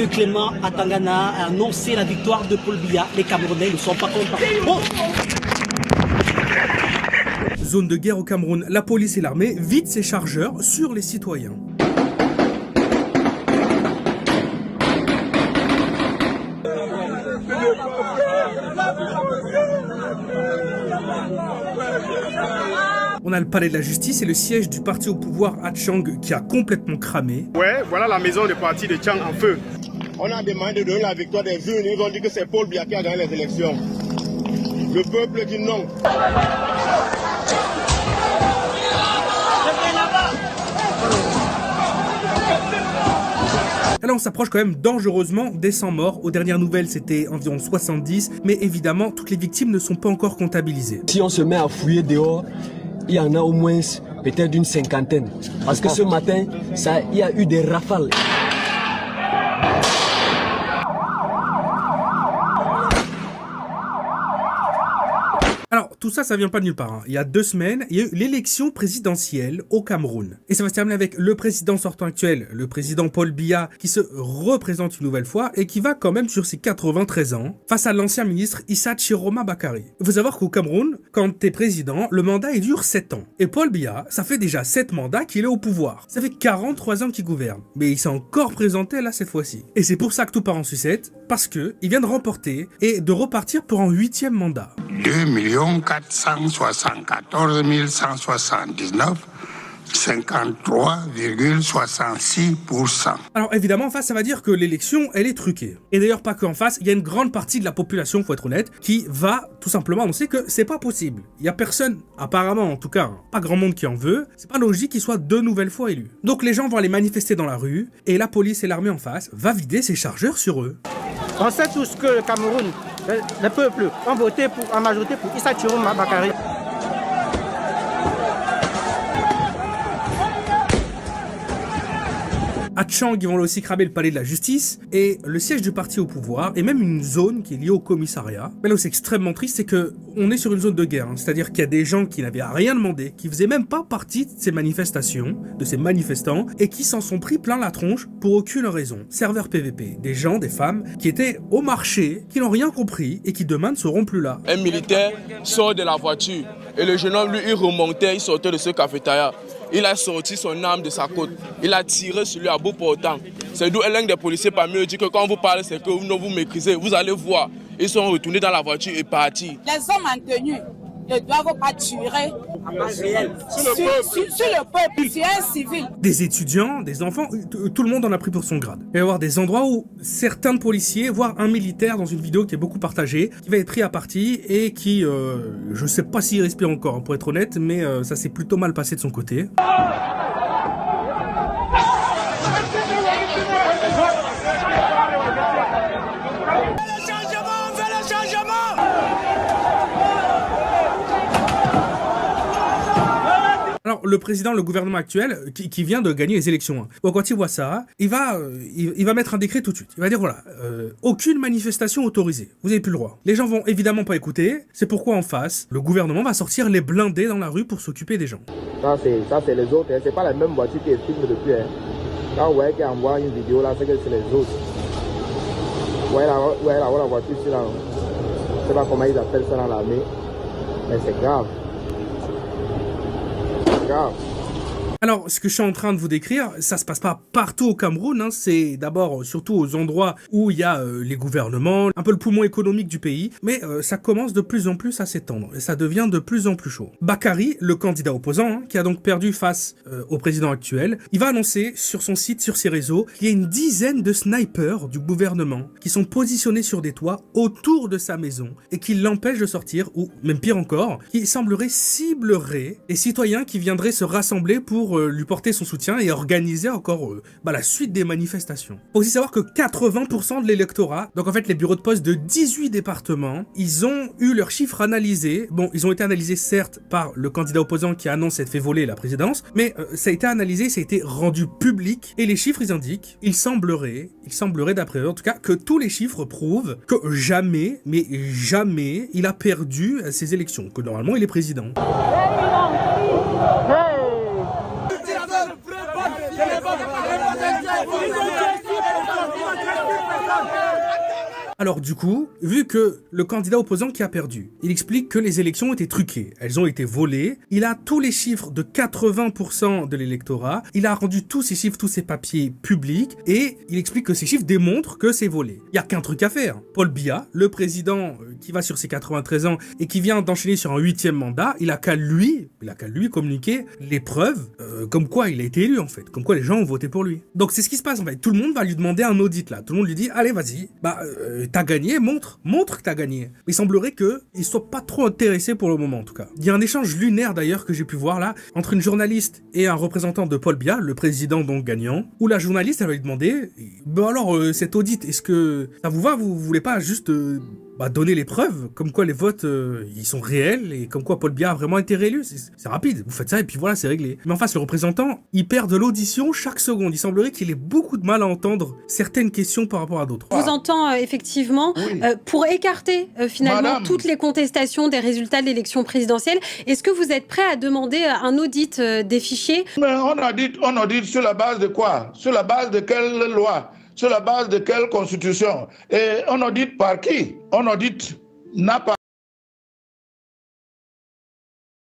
M. Clément Atangana a annoncé la victoire de Paul Biya. Les Camerounais ne sont pas contents. Oh. Zone de guerre au Cameroun, la police et l'armée vident ses chargeurs sur les citoyens. On a le palais de la justice et le siège du parti au pouvoir à Tchang qui a complètement cramé. Ouais, voilà la maison du parti de Tchang en feu. On a demandé de donner la victoire des urnes. Ils ont dit que c'est Paul Biya qui a gagné les élections. Le peuple dit non. Et là, on s'approche quand même dangereusement des 100 morts. Aux dernières nouvelles, c'était environ 70. Mais évidemment, toutes les victimes ne sont pas encore comptabilisées. Si on se met à fouiller dehors, il y en a au moins peut-être d'une cinquantaine. Parce que ce matin, il y a eu des rafales. Alors, tout ça, ça vient pas de nulle part. Il y a 2 semaines, il y a eu l'élection présidentielle au Cameroun. Et ça va se terminer avec le président sortant actuel, le président Paul Biya, qui se représente une nouvelle fois et qui va quand même sur ses 93 ans face à l'ancien ministre Issa Chiroma Bakary. Il faut savoir qu'au Cameroun, quand t'es président, le mandat il dure 7 ans. Et Paul Biya, ça fait déjà 7 mandats qu'il est au pouvoir. Ça fait 43 ans qu'il gouverne. Mais il s'est encore présenté là cette fois-ci. Et c'est pour ça que tout part en sucette, parce que il vient de remporter et de repartir pour un 8e mandat. 2 474 179, 53,66%. Alors évidemment, en face, ça va dire que l'élection, elle est truquée. Et d'ailleurs, pas qu'en face, il y a une grande partie de la population, faut être honnête, qui va tout simplement annoncer que c'est pas possible. Il y a personne, apparemment en tout cas, pas grand monde qui en veut. C'est pas logique qu'il soit 2 nouvelles fois élu. Donc les gens vont aller manifester dans la rue, et la police et l'armée en face va vider ses chargeurs sur eux. On sait tous que le Cameroun, le peuple, ont voté en majorité pour Issa Chiroma Bakary. À Tchang, ils vont aussi cramer le palais de la justice et le siège du parti au pouvoir et même une zone qui est liée au commissariat. Mais là où c'est extrêmement triste, c'est que on est sur une zone de guerre. C'est-à-dire qu'il y a des gens qui n'avaient rien demandé, qui faisaient même pas partie de ces manifestations, de ces manifestants, et qui s'en sont pris plein la tronche pour aucune raison. Serveurs PVP, des gens, des femmes, qui étaient au marché, qui n'ont rien compris et qui demain ne seront plus là. Un militaire sort de la voiture et le jeune homme, lui, il remontait, il sortait de ce cafétéria. Il a sorti son arme de sa côte. Il a tiré sur lui à bout portant. C'est d'où l'un des policiers parmi eux dit que quand vous parlez, c'est que vous ne vous maîtrisez. Vous allez voir. Ils sont retournés dans la voiture et partis. Les hommes en tenue ne doivent pas tirer sur le peuple, sur un civil. Des étudiants, des enfants, tout le monde en a pris pour son grade. Il va y avoir des endroits où certains policiers, voire un militaire dans une vidéo qui est beaucoup partagée, qui va être pris à partie et qui, je sais pas s'il respire encore, pour être honnête, mais ça s'est plutôt mal passé de son côté. Alors, le président, le gouvernement actuel, qui vient de gagner les élections, bon, quand il voit ça, il va mettre un décret tout de suite. Il va dire, voilà, aucune manifestation autorisée. Vous n'avez plus le droit. Les gens vont évidemment pas écouter. C'est pourquoi en face, le gouvernement va sortir les blindés dans la rue pour s'occuper des gens. Ça, c'est les autres. Hein. C'est pas la même voiture qui filme depuis. Hein. Quand vous voyez qu'il envoie une vidéo là, c'est que c'est les autres. Vous voyez la voiture ici là. Je sais pas comment ils appellent ça dans l'armée. Mais c'est grave. Alors, ce que je suis en train de vous décrire, ça se passe pas partout au Cameroun, hein, c'est d'abord surtout aux endroits où il y a les gouvernements, un peu le poumon économique du pays, mais ça commence de plus en plus à s'étendre, et ça devient de plus en plus chaud. Bakary, le candidat opposant, hein, qui a donc perdu face au président actuel, il va annoncer sur son site, sur ses réseaux, qu'il y a une dizaine de snipers du gouvernement qui sont positionnés sur des toits autour de sa maison, et qui l'empêchent de sortir, ou même pire encore, qui semblerait ciblerait les citoyens qui viendraient se rassembler pour lui porter son soutien et organiser encore la suite des manifestations. Faut aussi savoir que 80% de l'électorat, donc en fait les bureaux de poste de 18 départements, ils ont eu leurs chiffres analysés. Bon, ils ont été analysés certes par le candidat opposant qui annonce s'être fait voler la présidence, mais ça a été analysé, ça a été rendu public, et les chiffres ils indiquent, il semblerait d'après eux en tout cas, que tous les chiffres prouvent que jamais, mais jamais, il a perdu ses élections, que normalement il est président. Alors du coup, vu que le candidat opposant qui a perdu, il explique que les élections ont été truquées, elles ont été volées, il a tous les chiffres de 80% de l'électorat, il a rendu tous ces chiffres, tous ces papiers publics, et il explique que ces chiffres démontrent que c'est volé. Il n'y a qu'un truc à faire. Paul Biya, le président qui va sur ses 93 ans et qui vient d'enchaîner sur un 8e mandat, il a qu'à lui communiquer les preuves comme quoi il a été élu en fait, comme quoi les gens ont voté pour lui. Donc c'est ce qui se passe en fait, tout le monde va lui demander un audit là, tout le monde lui dit allez vas-y, t'as gagné, montre que t'as gagné. Mais il semblerait qu'il soit pas trop intéressé pour le moment en tout cas. Il y a un échange lunaire d'ailleurs que j'ai pu voir là, entre une journaliste et un représentant de Paul Biya, le président donc gagnant, où la journaliste elle va lui demander, bon alors cet audit, est-ce que ça vous va, vous voulez pas juste donner les preuves, comme quoi les votes ils sont réels et comme quoi Paul Biya a vraiment été réélu, c'est rapide, vous faites ça et puis voilà c'est réglé. Mais en face le représentant, il perd de l'audition chaque seconde, il semblerait qu'il ait beaucoup de mal à entendre certaines questions par rapport à d'autres. Je vous entends effectivement, pour écarter finalement toutes les contestations des résultats de l'élection présidentielle, est-ce que vous êtes prêt à demander un audit des fichiers? Mais on audite sur la base de quoi? Sur la base de quelle loi? Sur la base de quelle constitution? Et on audite par qui? On audite n'a pas